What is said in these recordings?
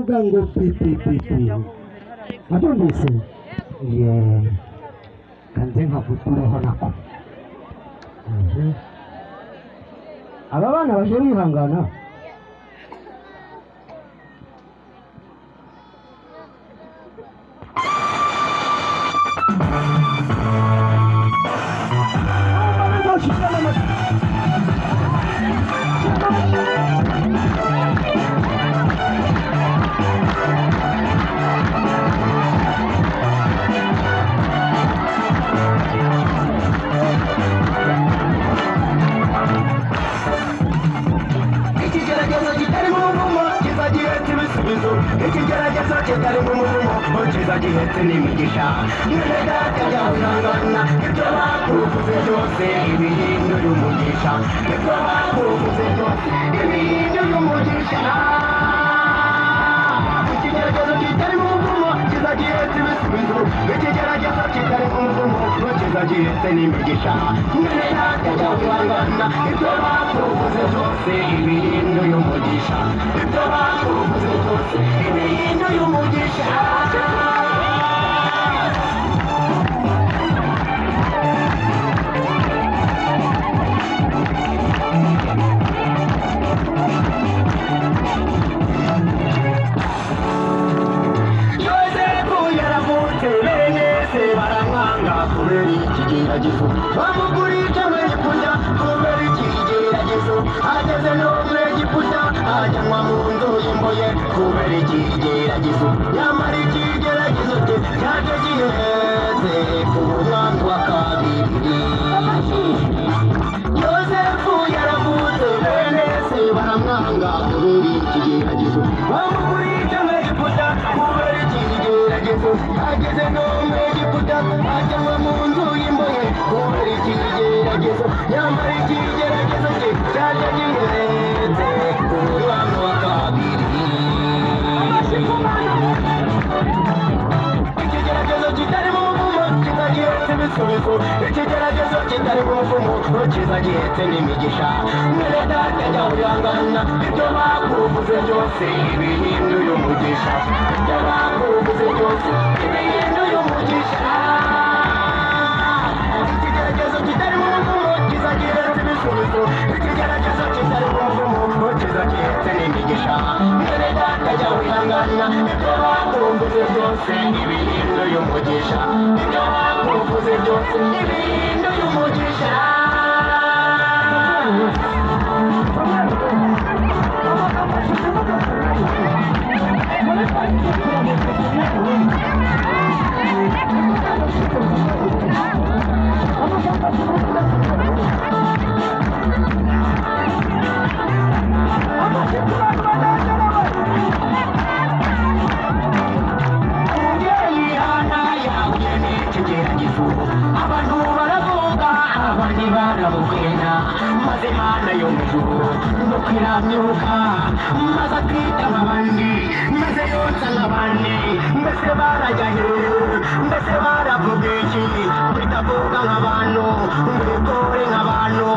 ngo pipipipi wabyumvise ye kanze nkaguturaho nako aba bana baje bihangana ikigeragezo kitari mu muvumo kiza gihetse n'imigisha neza kajya urangana ibyo bakuvuze byose ibihinduye umugisha ibyo bakuvuze byose ibihinduye umugisha ikigeragezo kitari mu muvumo kiza gihetse ibisubizo ikigeragezo kitari mu muvumo kiza gihetse n'imigisha neza kajya urangana ibyo bakuvuze byose ibihinduye umugisha ibyo bakuvuze byose ibihinduye umugisha kubera ikigeragezo bamugurije mu Egiputa kubera ikigeragezo ageze no mu Egiputa ajyanwa mu nzu y'imbohe kubera ikigeragezo nyamara ikigeragezo cye cyaje gihetse ku mwaka wa kabiri Yosefu yaravutse bene se baramwanga kubera ikigeragezo bamugurije mu Egiputa kubera ikigeragezo ageze no mu Egiputa ajyanwa mu nzu y'imbohe kubera ikigeragezo nyamara ikigeragezo cye cyaje gihetse ku mwaka wa kabiri ikigeragezo kitari mu muvumo kiza gihetse ibisubizo ikigeragezo kitari mu muvumo kiza gihetse n'imigisha mwene data jya wihangana ibyo bakuvuze byose ibihinduye umugisha ibyo bakuvuze byose ibihinduye umugisha ikigeragezo kitari mu muvumo kiza gihetse ibisubizo ikigeragezo kitari mu muvumo kiza gihetse n'imigisha mwene data jya wihangana ibyo bakuvuze byose ibihinduye umugisha ibyo bakuvuze byose ibihinduye umugisha abantu baravuga abandi barabugena maze Imana yo mu ijuru nuko iramyuka maze akitaba abandi maze yonsa nk'abandi mbese barajya hehe mbese baravuga iki bitavuga nk'abantu mbikore nk'abantu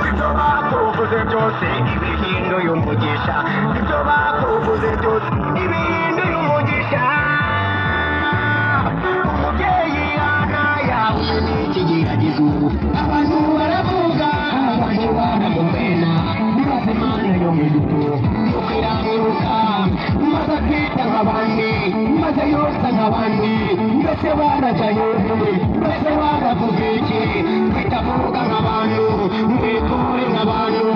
ibyo bakuvuze byose ibihinduye umugisha ibyo bakuvuze byose ibihinduye umugisha umubyeyi Ana yahuye n'ikigeragezo abantu baravuga abandi baramumena maze Imana yo mu ijuru nuko iramwiruka maze akita nk'abandi maze yonsa nk'abandi mbese barajya hehe mbese baravuga iki bitavuga nk'abantu mbikore nk'abantu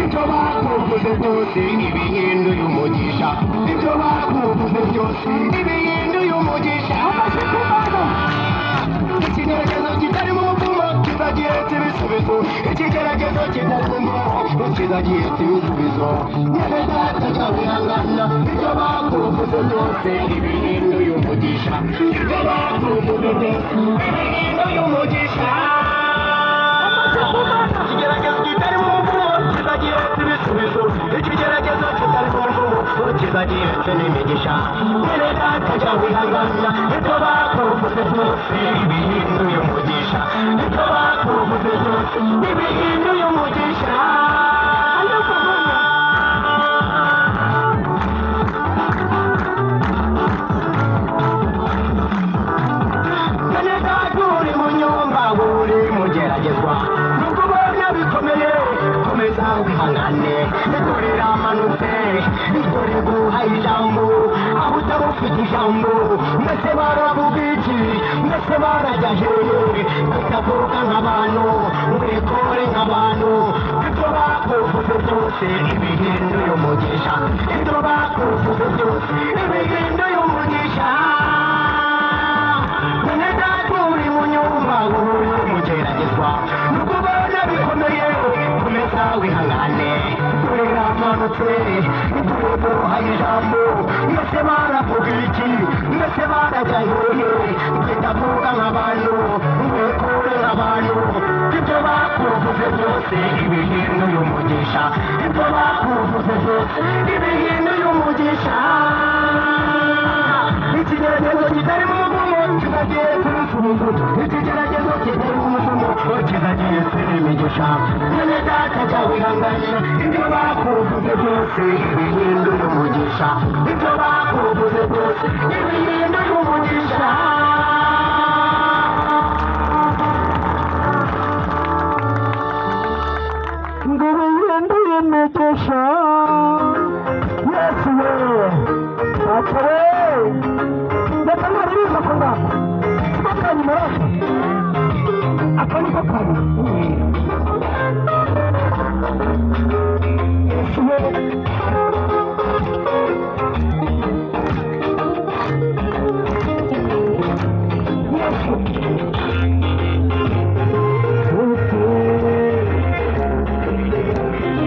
ibyo bakuvuze byose ibihinduye umugisha ibyo bakuvuze byose ibihinduye umugisha ikigeragezo kitari mu muvumo kiza gihetse ibisubizo ikigeragezo kitari mu muvumo kiza gihetse ibisubizo mwene data jya wihangana ibyo bakuvuze byose ibihinduye umugisha ibyo bakuvuze byose ibihinduye umugisha ikigeragezo kitari mu muvumo kiza gihetse ibisubizo ikigeragezo kitari mu muvumo kiza gihetse n'imigisha mwene data jya wihangana ibyo bakuvuze byose ibihinduye umugisha ibyo bakuvuze byose ibihinduye umugisha bafite ijambo mwese baravuga iki mwese barajya hehe mutavuga nk'abantu mwikore nk'abantu ibyo bakuvuze byose ibihinduye umugisha ibyo bakuvuze byose ibihinduye umugisha mwene data uri mu nyumba uri mugeragezwa nubwo ubona bikomeye komeza wihangane dore ramanutse dore duhaye ijambo mwese baravuga iki mwese barajya hehe ndavuga nk'abantu mwikure nk'abantu ibyo bakuvuze byose ibihinduye umugisha ibyo bakuvuze byose ibihinduye umugisha ikigeragezo kitari mu muvumo kizagiye kurusuruzu ikigeragezo kitari mu muvumo kizagiye kuri imigisha mwene data jya wihangane ibyo bakuvuze byose ibihinduye umugisha ibyo bakuvuze byose ibihinduye umugisha ngo bihinduye umugisha yesu we ntacyo we reka mwaribiza ko ngako siko kanyuma rasa aka niko kanyuma